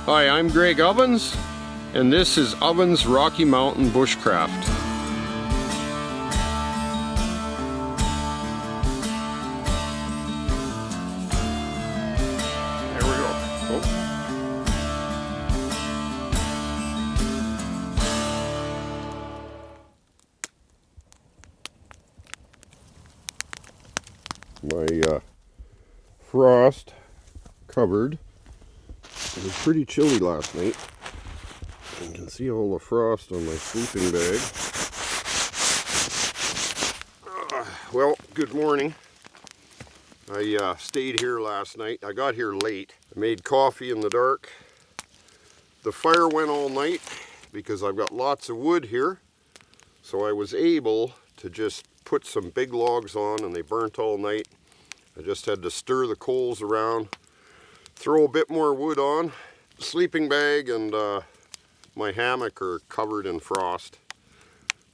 Hi, I'm Greg Ovens, and this is Ovens Rocky Mountain Bushcraft. There we go. Oh. My frost covered. It was pretty chilly last night. You can see all the frost on my sleeping bag. Well, good morning. I stayed here last night. I got here late. I made coffee in the dark. The fire went all night because I've got lots of wood here. So I was able to just put some big logs on and they burnt all night. I just had to stir the coals around, throw a bit more wood on. Sleeping bag and my hammock are covered in frost.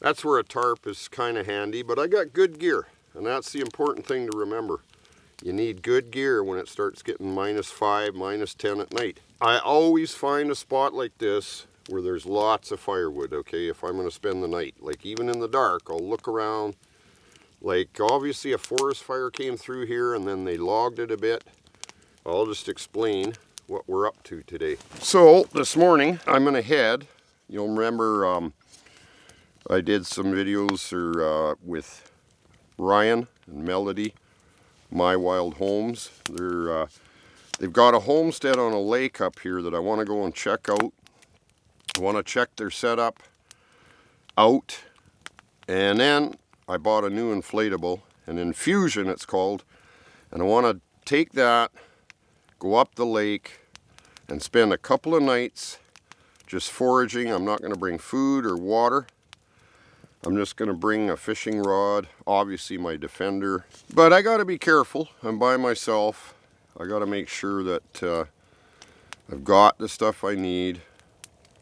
That's where a tarp is kind of handy, but I got good gear, and that's the important thing to remember. You need good gear when it starts getting -5, -10 at night. I always find a spot like this where there's lots of firewood, okay, if I'm going to spend the night. Like even in the dark, I'll look around. Like obviously a forest fire came through here and then they logged it a bit. I'll just explain what we're up to today. So this morning I'm gonna head. You'll remember I did some videos with Ryan and Melody, My Wild Homes. They've got a homestead on a lake up here that I want to go and check out. I want to check their setup out, and then I bought a new inflatable, an Infusion it's called, and I want to take that, go up the lake, and spend a couple of nights just foraging. I'm not going to bring food or water. I'm just going to bring a fishing rod, obviously my Defender. But I got to be careful. I'm by myself. I got to make sure that I've got the stuff I need. In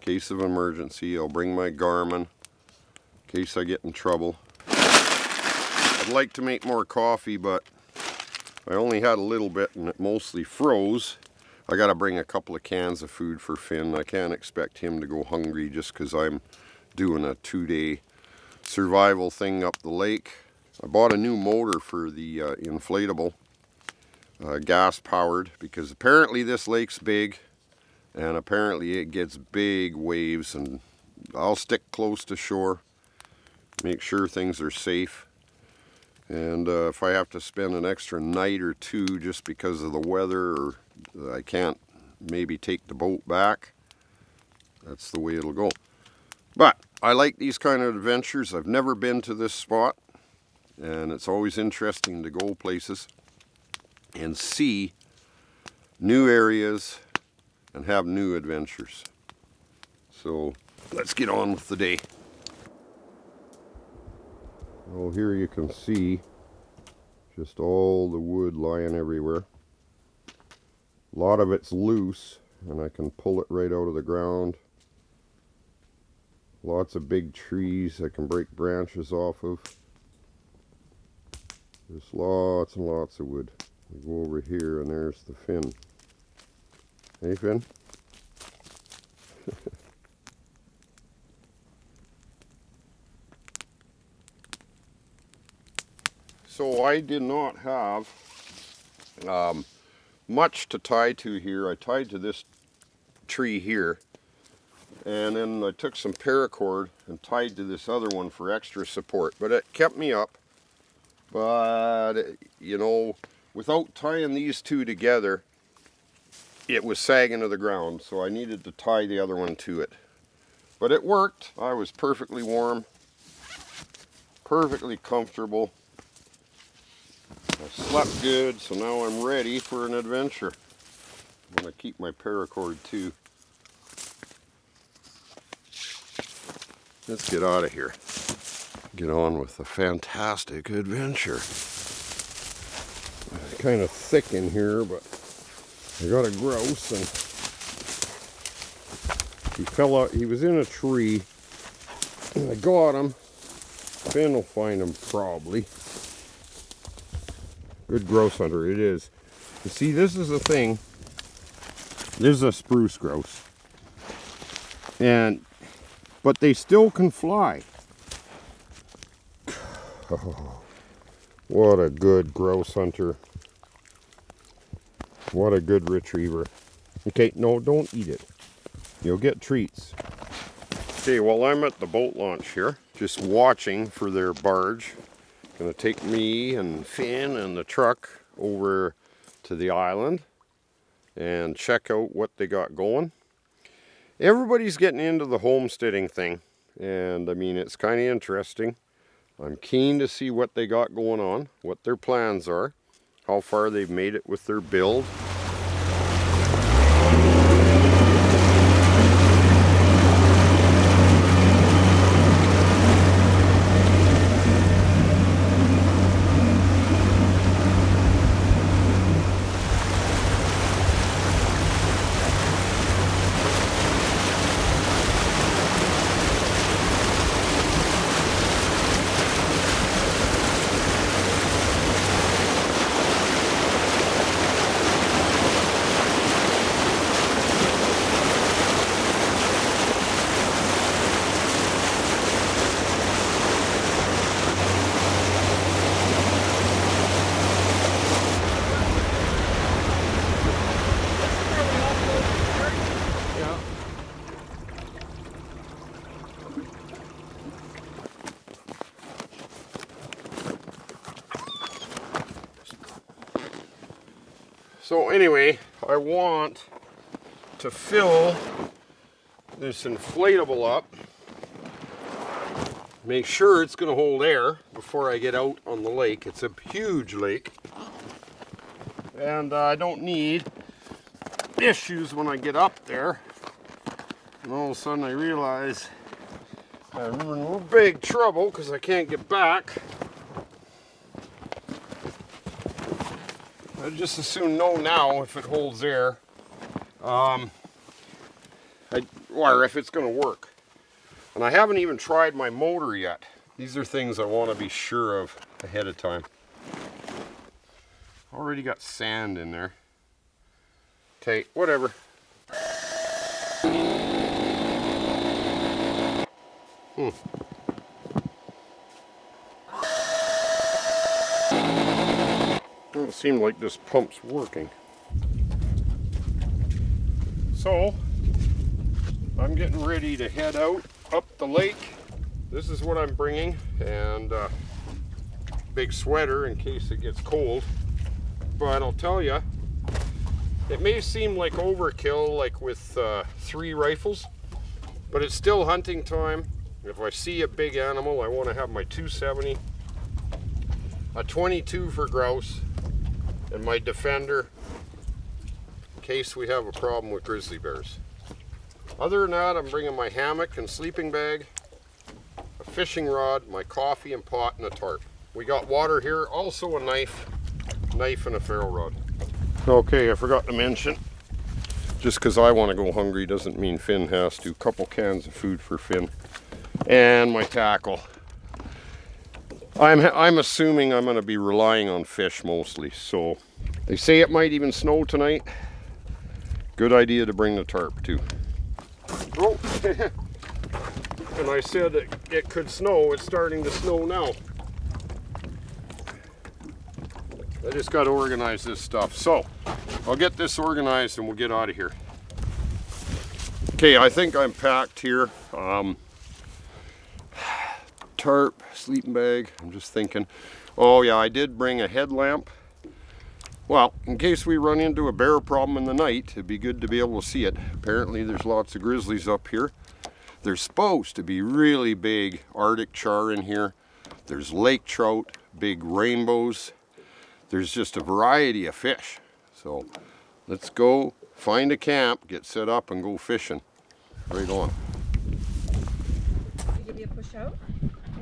case of emergency, I'll bring my Garmin in case I get in trouble. I'd like to make more coffee, but I only had a little bit and it mostly froze. I got to bring a couple of cans of food for Finn. I can't expect him to go hungry just because I'm doing a 2-day survival thing up the lake. I bought a new motor for the inflatable, gas powered, because apparently this lake's big and apparently it gets big waves, and I'll stick close to shore, make sure things are safe. And if I have to spend an extra night or two just because of the weather, or I can't maybe take the boat back, that's the way it'll go. But I like these kind of adventures. I've never been to this spot, and it's always interesting to go places and see new areas and have new adventures. So let's get on with the day. Well, here you can see just all the wood lying everywhere. A lot of it's loose and I can pull it right out of the ground. Lots of big trees I can break branches off of. There's lots and lots of wood. We go over here and there's the Finn. Hey Finn? So I did not have much to tie to here. I tied to this tree here, and then I took some paracord and tied to this other one for extra support, but it kept me up. But you know, without tying these two together, it was sagging to the ground, so I needed to tie the other one to it. But it worked. I was perfectly warm, perfectly comfortable. I slept good, so now I'm ready for an adventure. I'm going to keep my paracord too. Let's get out of here. Get on with a fantastic adventure. It's kind of thick in here, but I got a grouse and he fell out. He was in a tree and I got him. Finn will find him probably. Good grouse hunter, it is. You see, this is the thing. This is a spruce grouse. But they still can fly. Oh, what a good grouse hunter. What a good retriever. Okay, no, don't eat it. You'll get treats. Okay, well, I'm at the boat launch here, just watching for their barge. Gonna take me and Finn and the truck over to the island and check out what they got going. Everybody's getting into the homesteading thing, and I mean, it's kind of interesting. I'm keen to see what they got going on, what their plans are, how far they've made it with their build. So anyway, I want to fill this inflatable up, make sure it's going to hold air before I get out on the lake. It's a huge lake, and I don't need issues when I get up there. And all of a sudden I realize I'm in big trouble because I can't get back. I just as soon know now if it holds air, or if it's going to work. And I haven't even tried my motor yet. These are things I want to be sure of ahead of time. Already got sand in there. Okay, whatever. Doesn't seem like this pump's working. So, I'm getting ready to head out up the lake. This is what I'm bringing, and big sweater in case it gets cold. But I'll tell you, it may seem like overkill, like with 3 rifles, but it's still hunting time. If I see a big animal, I want to have my 270, a 22 for grouse, and my Defender in case we have a problem with grizzly bears. Other than that, I'm bringing my hammock and sleeping bag, a fishing rod, my coffee and pot, and a tarp. We got water here, also a knife and a ferro rod. Okay, I forgot to mention, just because I want to go hungry doesn't mean Finn has to. Couple cans of food for Finn. And my tackle. I'm assuming I'm going to be relying on fish mostly, so they say it might even snow tonight. Good idea to bring the tarp too. Oh, and I said it could snow. It's starting to snow now. I just got to organize this stuff. So I'll get this organized and we'll get out of here. Okay, I think I'm packed here. Tarp, sleeping bag, I'm just thinking. Oh yeah, I did bring a headlamp. Well, in case we run into a bear problem in the night, it'd be good to be able to see it. Apparently there's lots of grizzlies up here. There's supposed to be really big Arctic char in here. There's lake trout, big rainbows. There's just a variety of fish. So let's go find a camp, get set up, and go fishing. Right on. Did he give you a push out?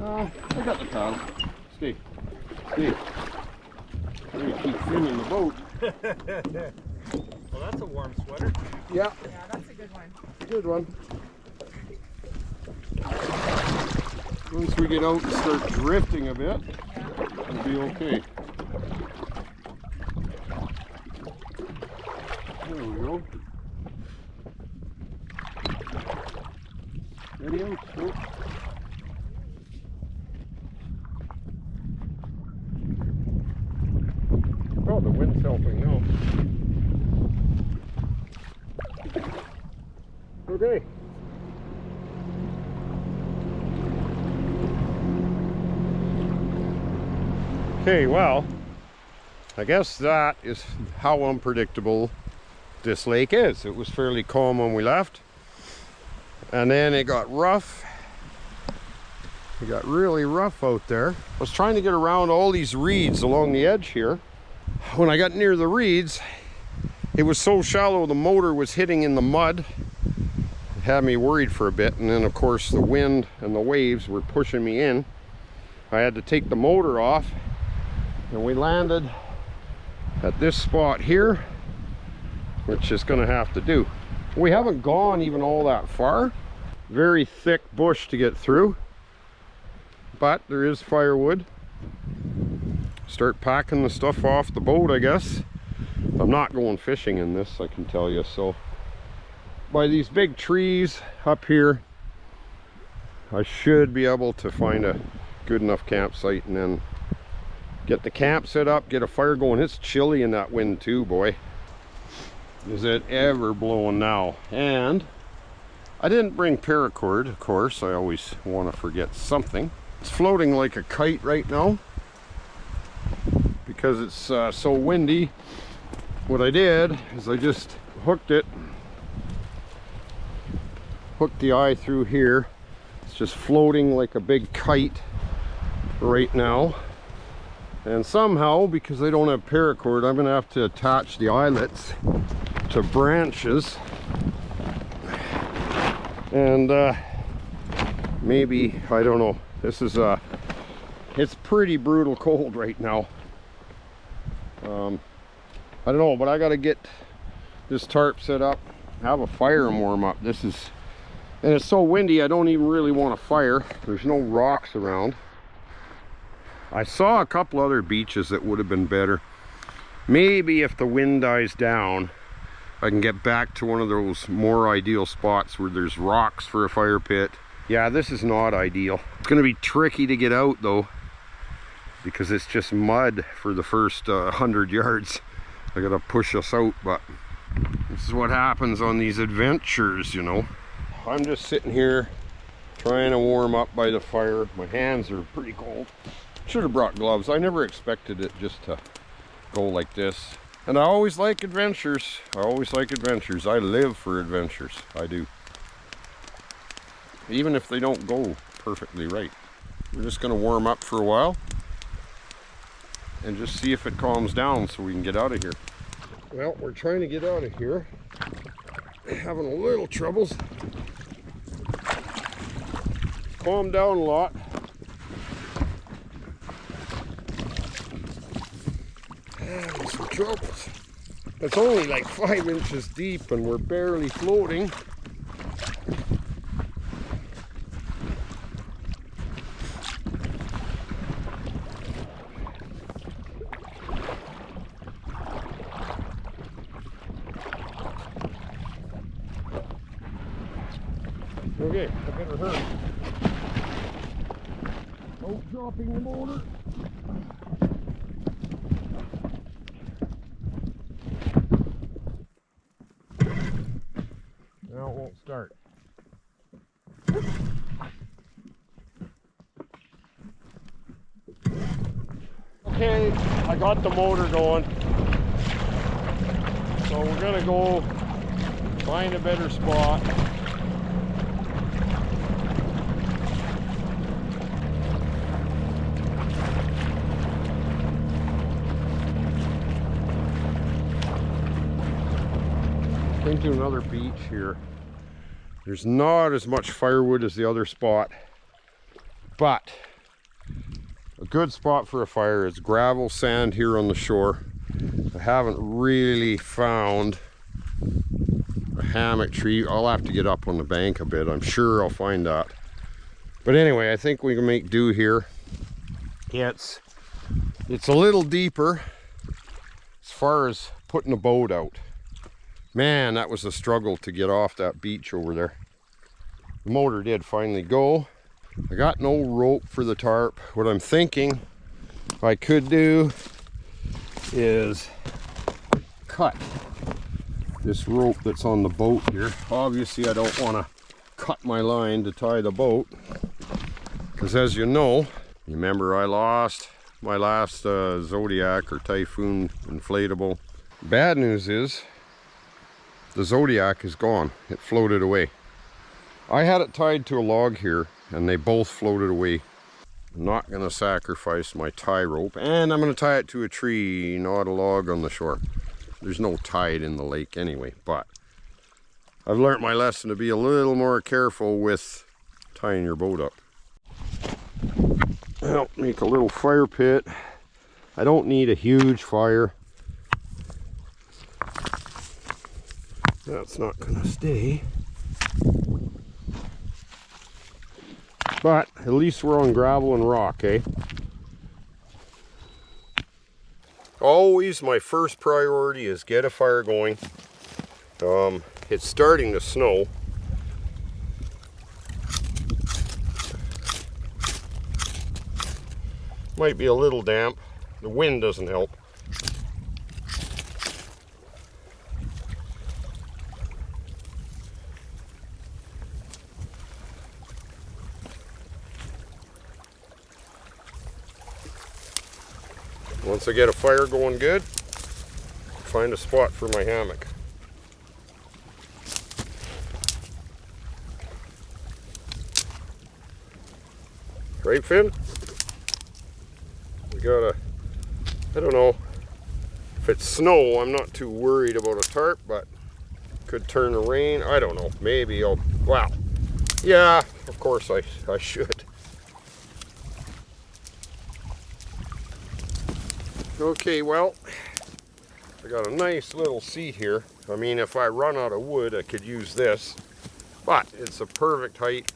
I got the paddle. Stay. I'm gonna keep Finn in the boat. Well, that's a warm sweater. Yeah. Yeah, that's a good one. Good one. Once we get out and start drifting a bit, it'll be okay. There we go. Steady out, slow. Oh, the wind's helping now. Okay. Okay, well, I guess that is how unpredictable this lake is. It was fairly calm when we left, and then it got rough. It got really rough out there. I was trying to get around all these reeds along the edge here. When I got near the reeds, it was so shallow the motor was hitting in the mud. It had me worried for a bit, and then of course the wind and the waves were pushing me in. I had to take the motor off, and we landed at this spot here, which is going to have to do. We haven't gone even all that far. Very thick bush to get through, but there is firewood. Start packing the stuff off the boat, I guess. I'm not going fishing in this, I can tell you. So by these big trees up here, I should be able to find a good enough campsite and then get the camp set up, get a fire going. It's chilly in that wind too, boy. Is it ever blowing now? And I didn't bring paracord, of course. I always want to forget something. It's floating like a kite right now because it's so windy. What I did is I just hooked the eye through here. It's just floating like a big kite right now. And somehow, because I don't have paracord, I'm gonna have to attach the eyelets to branches. And maybe, I don't know, this is it's pretty brutal cold right now. I don't know, but I gotta get this tarp set up, have a fire and warm up. And it's so windy I don't even really want a fire. There's no rocks around. I saw a couple other beaches that would have been better. Maybe if the wind dies down, I can get back to one of those more ideal spots where there's rocks for a fire pit. Yeah, this is not ideal. It's gonna be tricky to get out though, because it's just mud for the first 100 yards. I gotta push us out, but this is what happens on these adventures, you know. I'm just sitting here trying to warm up by the fire. My hands are pretty cold. Should have brought gloves. I never expected it just to go like this. And I always like adventures. I always like adventures. I live for adventures. I do. Even if they don't go perfectly right. We're just going to warm up for a while and just see if it calms down so we can get out of here. Well, we're trying to get out of here. Having a little troubles. Calmed down a lot. Having some troubles. It's only like 5 inches deep and we're barely floating. Okay, I better hurry. Oh, dropping the motor. Now it won't start. Okay, I got the motor going. So we're gonna go find a better spot. Into another beach here. There's not as much firewood as the other spot, but a good spot for a fire is gravel sand here on the shore. I haven't really found a hammock tree. I'll have to get up on the bank a bit. I'm sure I'll find that. But anyway, I think we can make do here. It's a little deeper as far as putting a boat out. Man, that was a struggle to get off that beach over there. It The motor did finally go. I got no rope for the tarp. What I'm thinking I could do is cut this rope that's on the boat here. Obviously I don't want to cut my line to tie the boat, because as you know, remember I lost my last Zodiac or Typhoon inflatable. Bad news is the Zodiac is gone. It floated away. I had it tied to a log here and they both floated away. I'm not going to sacrifice my tie rope, and I'm going to tie it to a tree, not a log on the shore. There's no tide in the lake anyway, but I've learned my lesson to be a little more careful with tying your boat up. I'll make a little fire pit. I don't need a huge fire. That's not going to stay. But at least we're on gravel and rock, eh? Always my first priority is get a fire going. It's starting to snow. Might be a little damp. The wind doesn't help. Once I get a fire going good, find a spot for my hammock. Right, Finn? We got I don't know, if it's snow, I'm not too worried about a tarp, but could turn to rain. I don't know, maybe I'll, wow. Yeah, of course I should. Okay, well, I got a nice little seat here. I mean, if I run out of wood, I could use this, but it's a perfect height.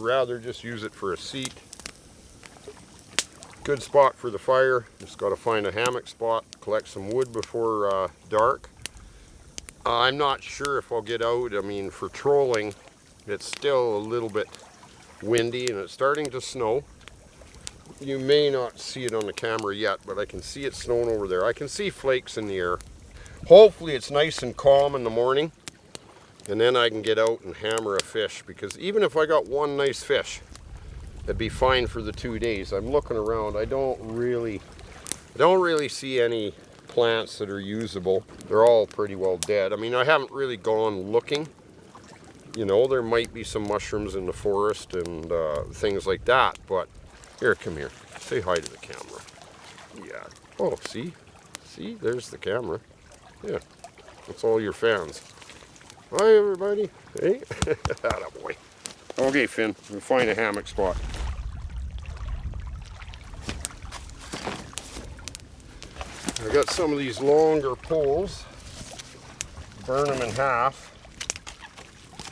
Rather just use it for a seat. Good spot for the fire. Just got to find a hammock spot, collect some wood before dark. I'm not sure if I'll get out. I mean, for trolling, it's still a little bit windy and it's starting to snow. You may not see it on the camera yet, but I can see it snowing over there. I can see flakes in the air. Hopefully it's nice and calm in the morning, and then I can get out and hammer a fish, because even if I got one nice fish, it'd be fine for the 2 days. I'm looking around. I don't really see any plants that are usable. They're all pretty well dead. I mean, I haven't really gone looking. You know, there might be some mushrooms in the forest and things like that, but here, come here. Say hi to the camera. Yeah. Oh, see? See? There's the camera. Yeah. That's all your fans. Hi, everybody. Hey. Attaboy. Okay, Finn. We'll find a hammock spot. I got some of these longer poles. Burn them in half.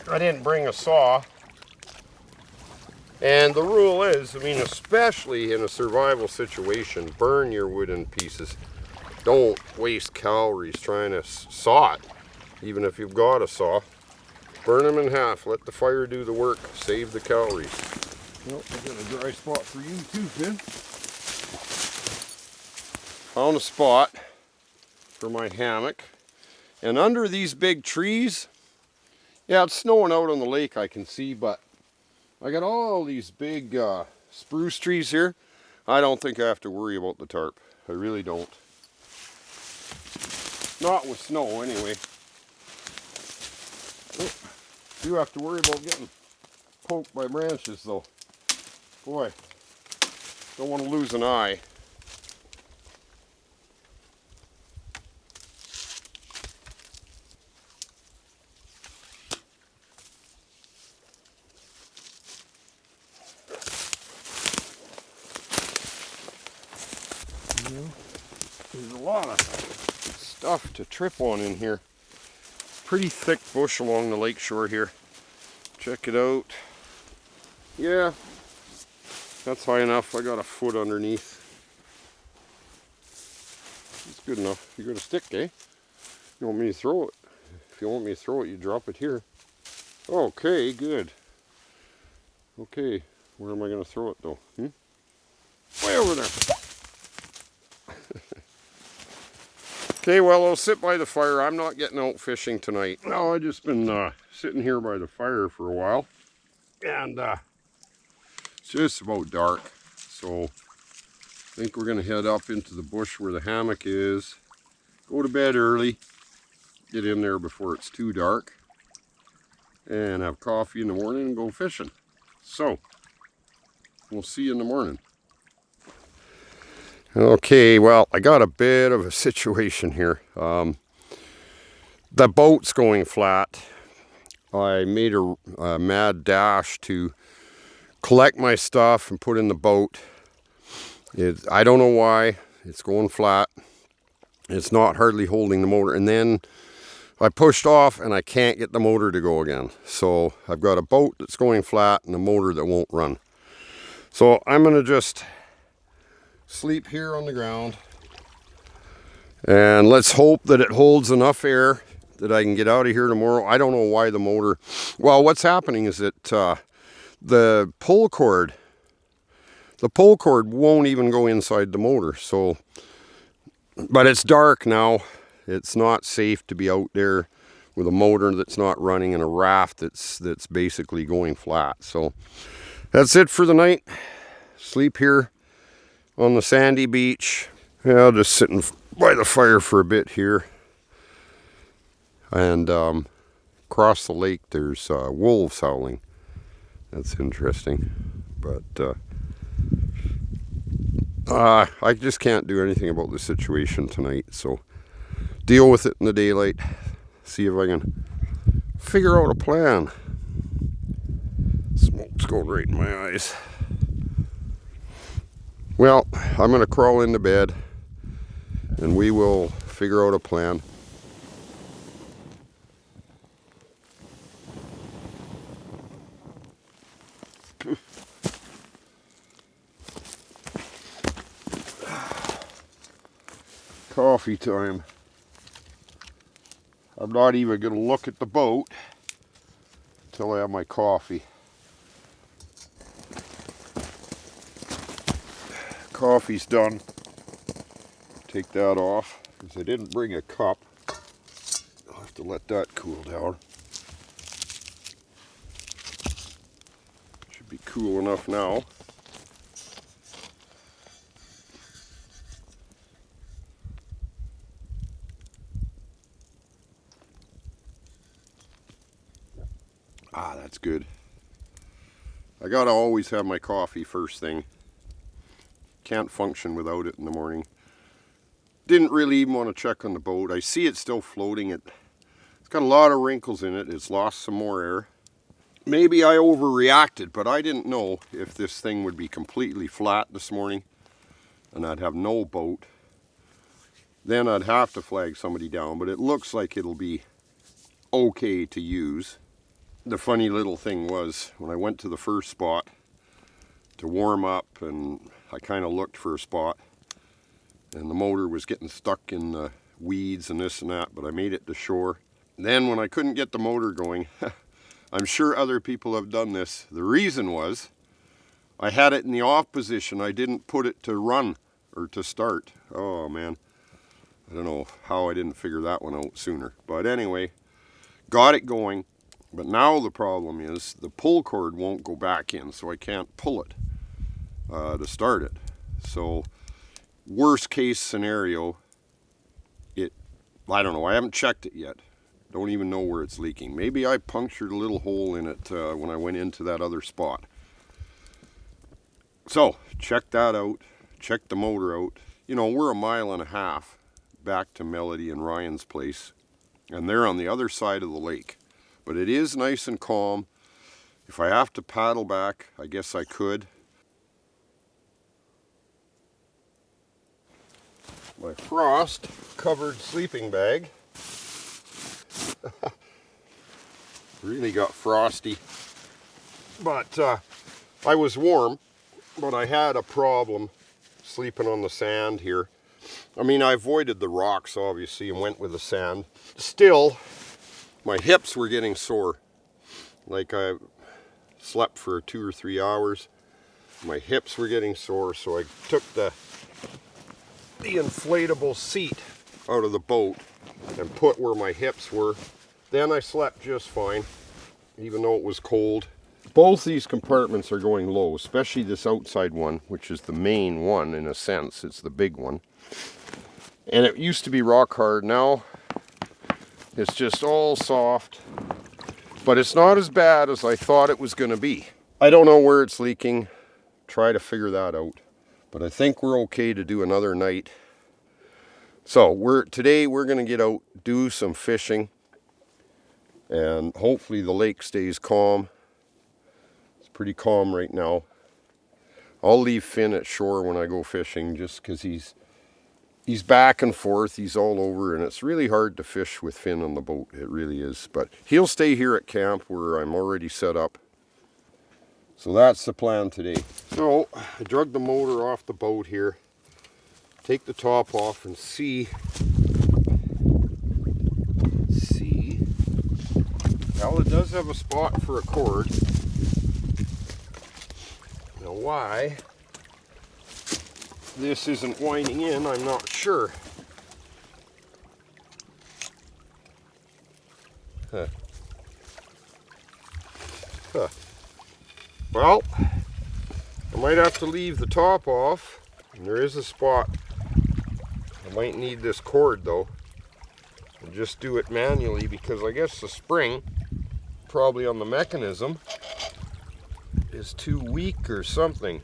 I didn't bring a saw. And the rule is, I mean, especially in a survival situation, burn your wood in pieces. Don't waste calories trying to saw it, even if you've got a saw. Burn them in half, let the fire do the work, save the calories. Well, I got a dry spot for you too, Finn. Found a spot for my hammock. And under these big trees, yeah, it's snowing out on the lake, I can see, but I got all these big spruce trees here. I don't think I have to worry about the tarp. I really don't. Not with snow, anyway. Oh, do have to worry about getting poked by branches, though. Boy, don't want to lose an eye. There's a lot of stuff to trip on in here. Pretty thick bush along the lake shore here. Check it out. Yeah, that's high enough. I got a foot underneath. It's good enough. You got a stick, eh? You want me to throw it? If you want me to throw it, you drop it here. Okay, good. Okay, where am I going to throw it though? Way over there. Okay, well, I'll sit by the fire. I'm not getting out fishing tonight. No, I've just been sitting here by the fire for a while. And it's just about dark. So I think we're going to head up into the bush where the hammock is. Go to bed early. Get in there before it's too dark. And have coffee in the morning and go fishing. So, we'll see you in the morning. Okay, well, I got a bit of a situation here. The boat's going flat. I made a mad dash to collect my stuff and put in the boat. I don't know why. It's going flat. It's not hardly holding the motor. And then I pushed off and I can't get the motor to go again. So I've got a boat that's going flat and a motor that won't run. So I'm going to just sleep here on the ground. And let's hope that it holds enough air that I can get out of here tomorrow. I don't know why the motor... Well, what's happening is that the pull cord won't even go inside the motor. So, but it's dark now. It's not safe to be out there with a motor that's not running and a raft that's basically going flat. So that's it for the night. Sleep here on the sandy beach. Yeah, I'll just sit by the fire for a bit here. And across the lake there's wolves howling. That's interesting. But I just can't do anything about the situation tonight. So deal with it in the daylight. See if I can figure out a plan. Smoke's going right in my eyes. Well, I'm going to crawl into bed and we will figure out a plan. Coffee time. I'm not even going to look at the boat until I have my coffee. Coffee's done. Take that off because I didn't bring a cup. I'll have to let that cool down. Should be cool enough now. Ah, that's good. I gotta always have my coffee first thing. Can't function without it in the morning. Didn't really even want to check on the boat. I see it's still floating. It's got a lot of wrinkles in it. It's lost some more air. Maybe I overreacted, but I didn't know if this thing would be completely flat this morning and I'd have no boat. Then I'd have to flag somebody down, but it looks like it'll be okay to use. The funny little thing was, when I went to the first spot to warm up, and I kind of looked for a spot, and the motor was getting stuck in the weeds and this and that, but I made it to shore. Then when I couldn't get the motor going, I'm sure other people have done this. The reason was, I had it in the off position. I didn't put it to run or to start. Oh man, I don't know how I didn't figure that one out sooner. But anyway, got it going. But now the problem is the pull cord won't go back in, so I can't pull it to start it. So worst case scenario, I don't know, I haven't checked it yet. Don't even know where it's leaking. Maybe I punctured a little hole in it when I went into that other spot. So check that out, check the motor out. You know, we're 1.5 miles back to Melody and Ryan's place, and they're on the other side of the lake. But it is nice and calm. If I have to paddle back, I guess I could. My frost covered sleeping bag. Really got frosty. But I was warm, but I had a problem sleeping on the sand here. I mean, I avoided the rocks obviously and went with the sand. Still, my hips were getting sore. Like slept for 2 or 3 hours. My hips were getting sore, so I took the inflatable seat out of the boat and put where my hips were. Then I slept just fine, even though it was cold. Both these compartments are going low, especially this outside one, which is the main one in a sense. It's the big one. And it used to be rock hard. Now it's just all soft. But it's not as bad as I thought it was going to be. I don't know where it's leaking. Try to figure that out. But I think we're okay to do another night. So today we're going to get out, do some fishing. And hopefully the lake stays calm. It's pretty calm right now. I'll leave Finn at shore when I go fishing just because he's back and forth, he's all over, and it's really hard to fish with Finn on the boat. It really is. But he'll stay here at camp where I'm already set up. So that's the plan today. So I drug the motor off the boat here. Take the top off and see. Well, it does have a spot for a cord. Now why this isn't winding in, I'm not sure. Well, I might have to leave the top off, and there is a spot. I might need this cord though, and just do it manually because I guess the spring, probably on the mechanism, is too weak or something.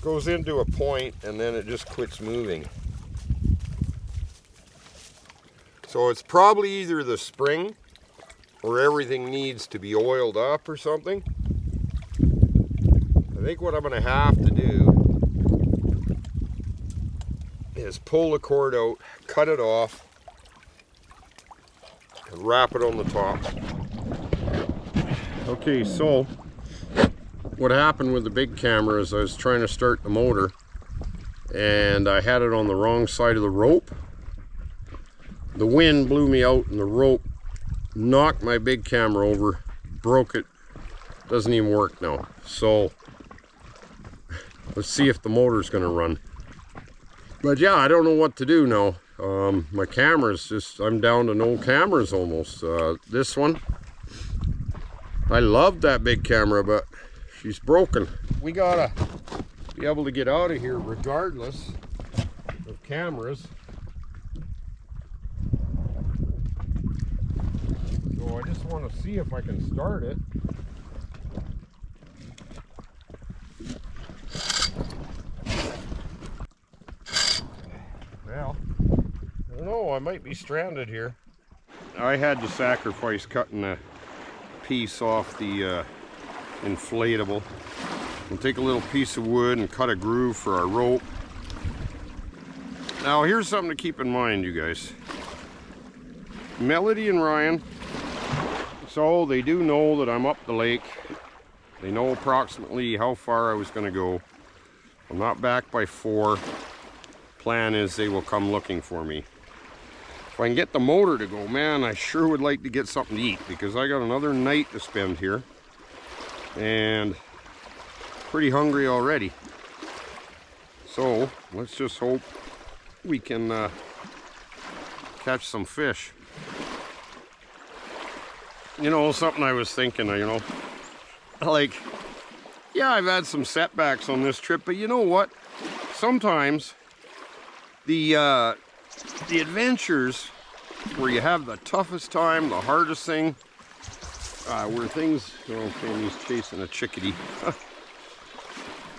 Goes into a point and then it just quits moving. So it's probably either the spring or everything needs to be oiled up or something. I think what I'm going to have to do is pull the cord out, cut it off, and wrap it on the top. Okay, so what happened with the big camera is I was trying to start the motor and I had it on the wrong side of the rope. The wind blew me out and the rope knocked my big camera over, broke it. Doesn't even work now. So let's see if the motor's gonna run. But yeah, I don't know what to do now. My camera's just, I'm down to no cameras almost. This one, I love that big camera, but she's broken. We gotta be able to get out of here regardless of cameras. So I just want to see if I can start it. Well, I don't know, I might be stranded here. I had to sacrifice cutting a piece off the inflatable. We'll take a little piece of wood and cut a groove for our rope. Now here's something to keep in mind, you guys. Melody and Ryan, so they do know that I'm up the lake. They know approximately how far I was going to go. I'm not back by 4. Plan is they will come looking for me. If I can get the motor to go, man, I sure would like to get something to eat because I got another night to spend here. And pretty hungry already. So let's just hope we can catch some fish. You know, something I was thinking, you know, like, yeah, I've had some setbacks on this trip, but you know what? Sometimes the adventures where you have the toughest time, the hardest thing, where things, okay, he's chasing a chickadee.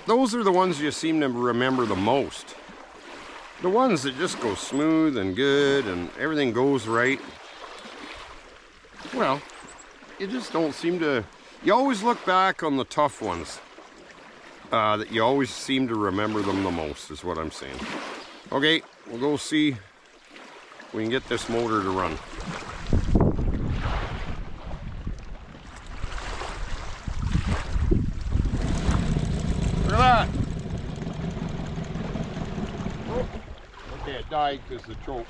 Those are the ones you seem to remember the most. The ones that just go smooth and good and everything goes right. Well, you just don't seem to, you always look back on the tough ones. That you always seem to remember them the most is what I'm saying. Okay, we'll go see if we can get this motor to run. Look at that! Oh, okay, it died because the choke.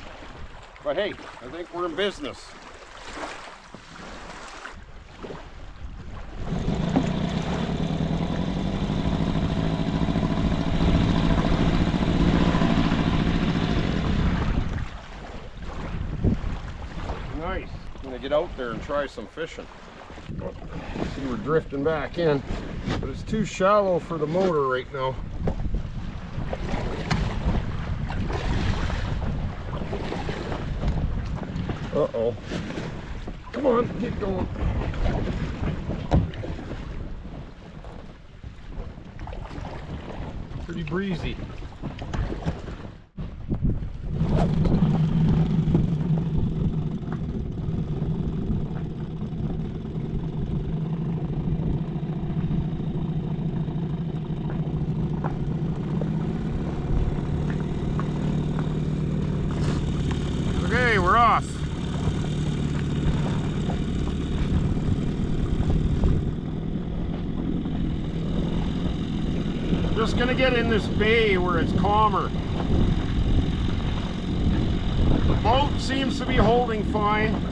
But hey, I think we're in business. Nice. I'm gonna get out there and try some fishing. Oh, see, we're drifting back in, but it's too shallow for the motor right now. Uh-oh. Come on, get going. Pretty breezy. Okay, we're off. Just gonna get in this bay where it's calmer. The boat seems to be holding fine.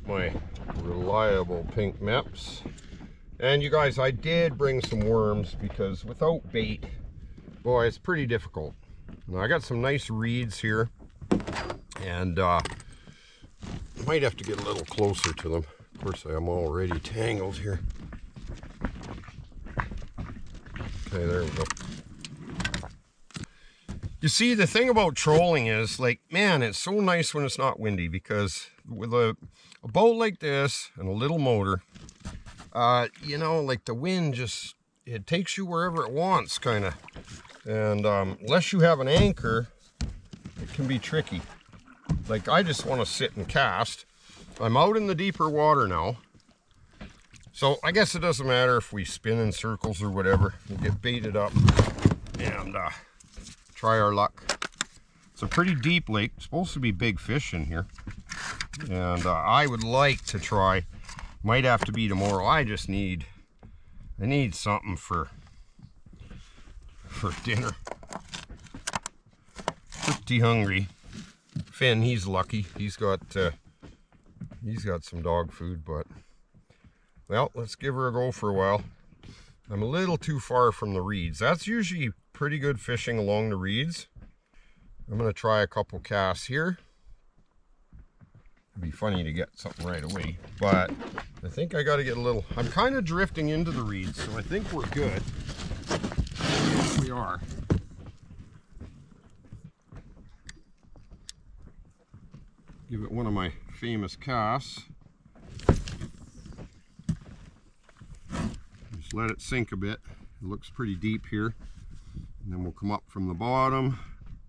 My reliable pink meps, and you guys, I did bring some worms because without bait, boy, it's pretty difficult. Now, I got some nice reeds here, and might have to get a little closer to them. Of course, I'm already tangled here. Okay, there we go. You see, the thing about trolling is, like, man, it's so nice when it's not windy, because with a boat like this and a little motor, you know, like the wind just, it takes you wherever it wants, kind of. And unless you have an anchor, it can be tricky. Like, I just want to sit and cast. I'm out in the deeper water now, so I guess it doesn't matter if we spin in circles or whatever. We'll get baited up and try our luck. It's a pretty deep lake. It's supposed to be big fish in here. And I would like to try, might have to be tomorrow. I need something for dinner. Pretty hungry. Finn, he's lucky. He's got some dog food, but well, let's give her a go for a while. I'm a little too far from the reeds. That's usually pretty good fishing along the reeds. I'm gonna try a couple casts here. It'd be funny to get something right away, but I think I got to get a little, I'm kind of drifting into the reeds, so I think we're good. Yes, we are. Give it one of my famous casts. Just let it sink a bit. It looks pretty deep here. And then we'll come up from the bottom,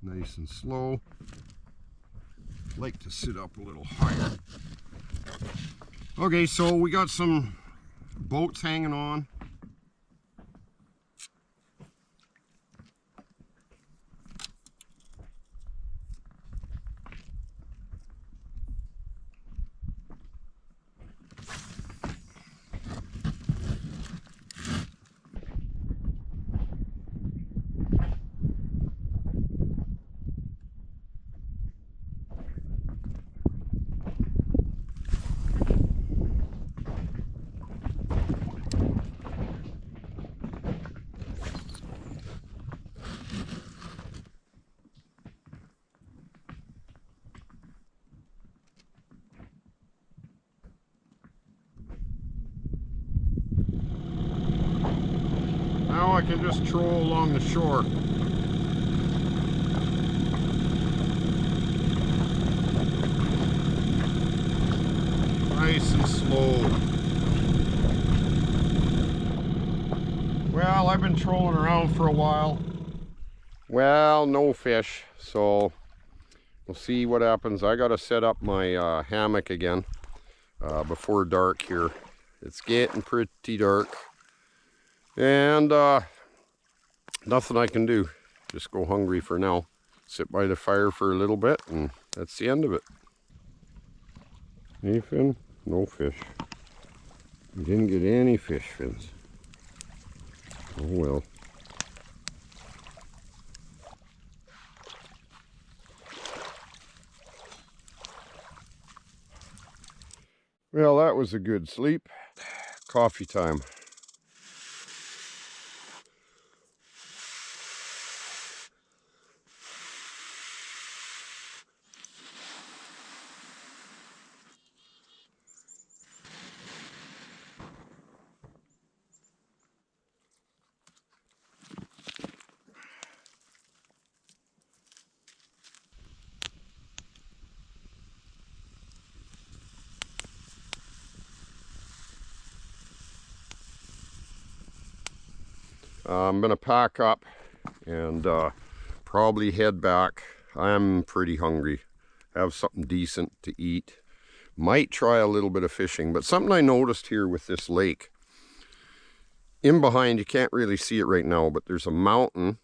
nice and slow. Like to sit up a little higher. Okay, so we got some boats hanging on. Now I can just troll along the shore. Nice and slow. Well, I've been trolling around for a while. Well, no fish, so we'll see what happens. I gotta set up my hammock again before dark here. It's getting pretty dark. And nothing I can do. Just go hungry for now. Sit by the fire for a little bit, and that's the end of it. Any fin? No fish. We didn't get any fish fins. Oh well. Well, that was a good sleep. Coffee time. I'm gonna pack up and probably head back. I'm pretty hungry. Have something decent to eat. Might try a little bit of fishing, but something I noticed here with this lake. In behind, you can't really see it right now, but there's a mountain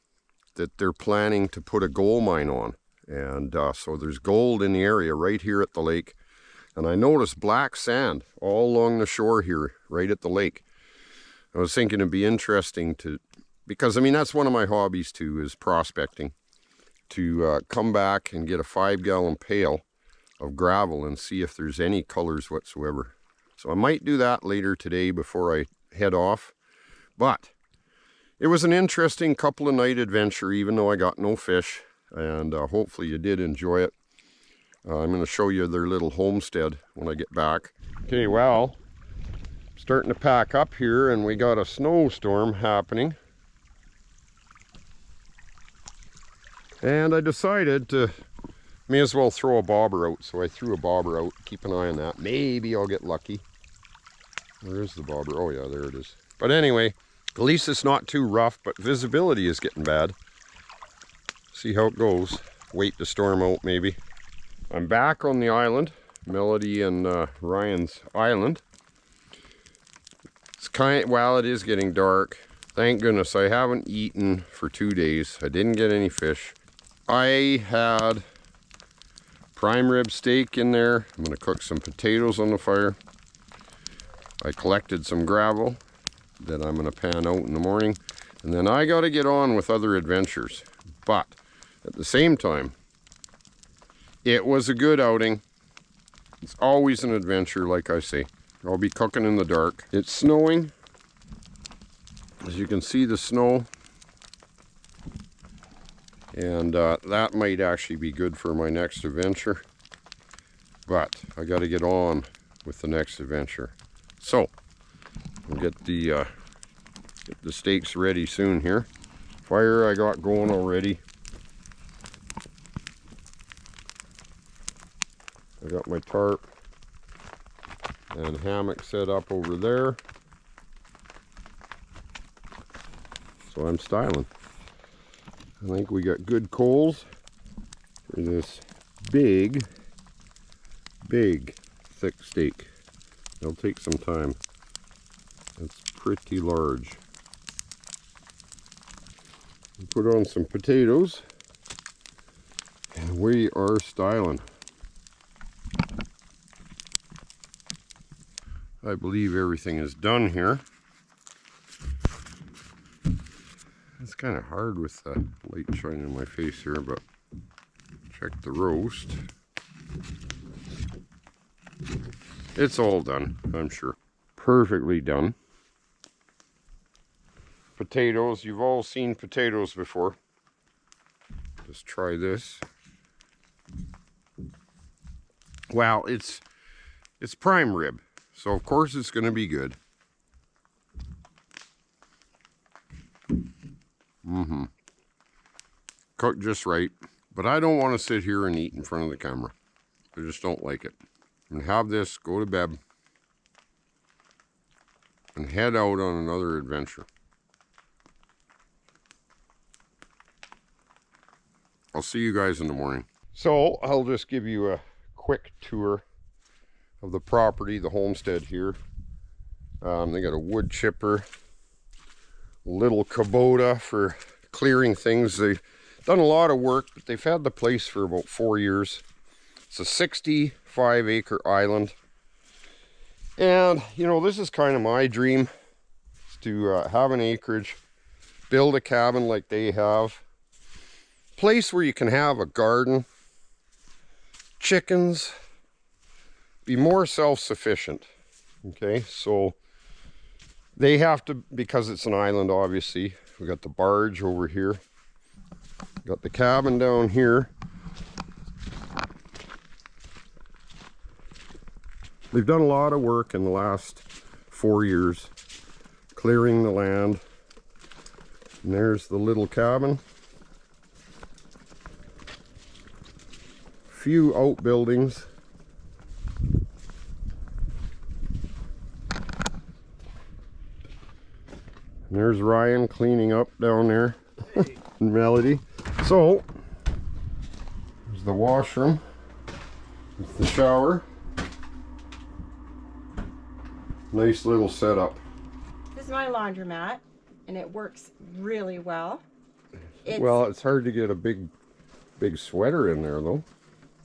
that they're planning to put a gold mine on. And so there's gold in the area right here at the lake. And I noticed black sand all along the shore here, right at the lake. I was thinking it'd be interesting to, because I mean, that's one of my hobbies too, is prospecting. To come back and get a 5-gallon pail of gravel and see if there's any colors whatsoever. So I might do that later today before I head off. But it was an interesting couple of night adventure, even though I got no fish. And hopefully you did enjoy it. I'm going to show you their little homestead when I get back. Okay, well, starting to pack up here, and we got a snowstorm happening. And I decided to, may as well throw a bobber out. So I threw a bobber out. Keep an eye on that. Maybe I'll get lucky. Where is the bobber? Oh yeah, there it is. But anyway, at least it's not too rough, but visibility is getting bad. See how it goes. Wait the storm out maybe. I'm back on the island, Melody and Ryan's island. It's well, it is getting dark. Thank goodness I haven't eaten for 2 days. I didn't get any fish. I had prime rib steak in there. I'm gonna cook some potatoes on the fire. I collected some gravel that I'm gonna pan out in the morning. And then I gotta get on with other adventures. But at the same time, it was a good outing. It's always an adventure, like I say. I'll be cooking in the dark. It's snowing. As you can see, the snow. And that might actually be good for my next adventure. But I got to get on with the next adventure. So, we'll get the steaks ready soon here. Fire I got going already. I got my tarp and hammock set up over there. So I'm styling. I think we got good coals for this big, thick steak. It'll take some time. It's pretty large. Put on some potatoes and we are styling. I believe everything is done here. It's kind of hard with the light shining in my face here, but check the roast. It's all done, I'm sure. Perfectly done. Potatoes, you've all seen potatoes before. Just try this. Well, it's prime rib, so of course it's going to be good. Cooked just right, but I don't want to sit here and eat in front of the camera. I just don't like it. And have this, go to bed, and head out on another adventure. I'll see you guys in the morning. So I'll just give you a quick tour of the property, the homestead here. They got a wood chipper little Kubota for clearing things. They've done a lot of work, but they've had the place for about 4 years. It's a 65-acre island. And, you know, this is kind of my dream, is to have an acreage, build a cabin like they have. Place where you can have a garden, chickens, be more self-sufficient. Okay, so they have to, because it's an island, obviously. We got the barge over here, got the cabin down here. They've done a lot of work in the last 4 years, clearing the land. And there's the little cabin. Few outbuildings. And there's Ryan cleaning up down there. Hey. And Melody. So, there's the washroom. It's the shower. Nice little setup. This is my laundromat, and it works really well. Well, it's hard to get a big sweater in there, though.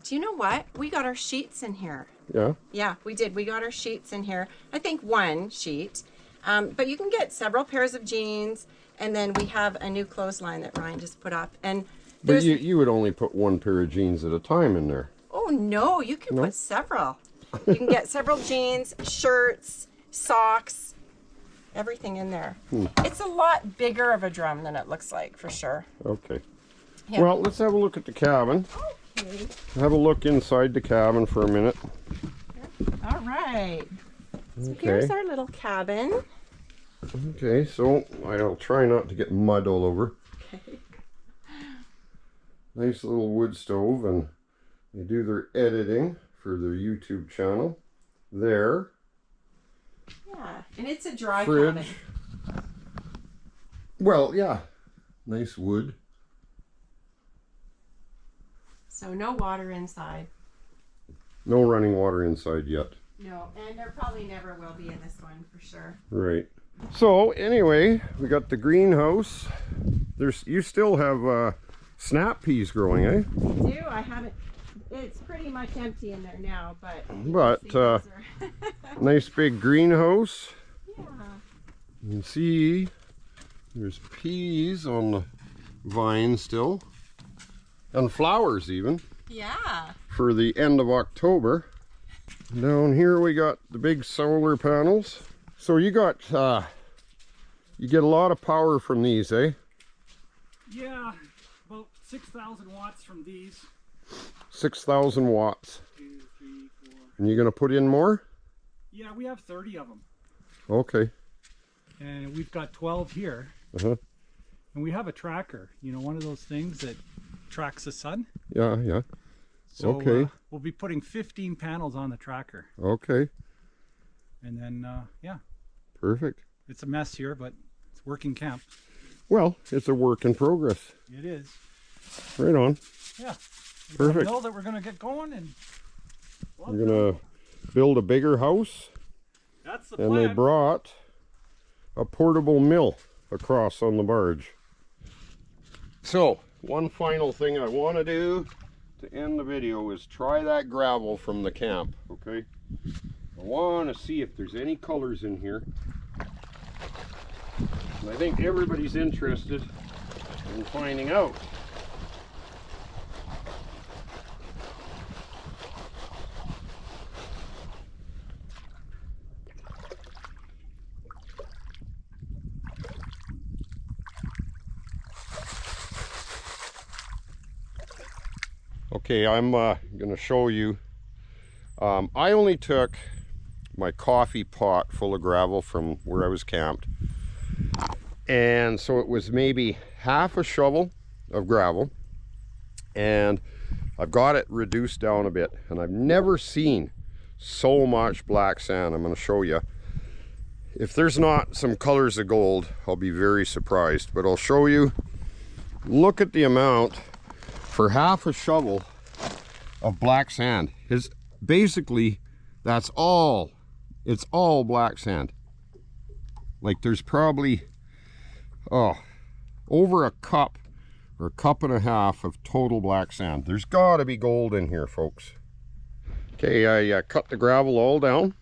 Do you know what? We got our sheets in here. Yeah. Yeah, we did. We got our sheets in here. I think one sheet. But you can get several pairs of jeans, and then we have a new clothesline that Ryan just put up. And But there's... you would only put one pair of jeans at a time in there. Oh, no, you can put several. You can get several jeans, shirts, socks, everything in there. It's a lot bigger of a drum than it looks like, for sure. Okay. Yeah. Well, let's have a look at the cabin. Okay. Have a look inside the cabin for a minute. All right. So Okay. here's our little cabin. Okay, so I'll try not to get mud all over. Okay. Nice little wood stove, and they do their editing for their YouTube channel. There. Yeah, and it's a dry Fridge. cabin. Well, yeah. Nice wood. So no water inside. No running water inside yet. No, and there probably never will be in this one for sure. Right. So anyway, we got the greenhouse. You still have snap peas growing, eh? I do. I haven't. It's pretty much empty in there now, but. Nice big greenhouse. Yeah. You can see there's peas on the vine still, and flowers even Yeah. for the end of October. Down here we got the big solar panels. So you got you get a lot of power from these, eh? Yeah, about 6,000 watts from these. 6,000 watts. 2, 3, 4. And you're gonna put in more? Yeah, we have 30 of them. Okay. And we've got 12 here. Uh-huh. And we have a tracker, you know, one of those things that tracks the sun. Yeah, yeah. So Okay. We'll be putting 15 panels on the tracker. Okay. And then, yeah, Perfect. it's a mess here, but it's working camp. Well, it's a work in progress. It is. Right on. Yeah. We've got a Perfect. mill that we're going to get going, and We're gonna build a bigger house, that's the and plan. they brought a portable mill across on the barge. So, one final thing I want to do to end the video is try that gravel from the camp, okay? I want to see if there's any colors in here. And I think everybody's interested in finding out. Okay, I'm going to show you. I only took my coffee pot full of gravel from where I was camped. And so it was maybe half a shovel of gravel. And I've got it reduced down a bit. And I've never seen so much black sand. I'm going to show you. If there's not some colors of gold, I'll be very surprised. But I'll show you. Look at the amount for half a shovel of black sand. Is basically, that's all. It's all black sand. Like there's probably Oh, over a cup or a cup and a half of total black sand. There's got to be gold in here, folks. Okay, I cut the gravel all down,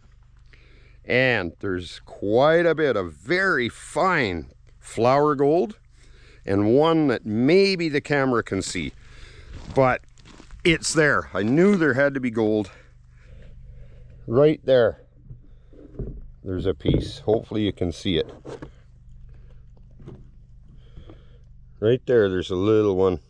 and there's quite a bit of very fine flour gold, and one that maybe the camera can see, but it's there. I knew there had to be gold. Right there, there's a piece. Hopefully you can see it. Right there, there's a little one.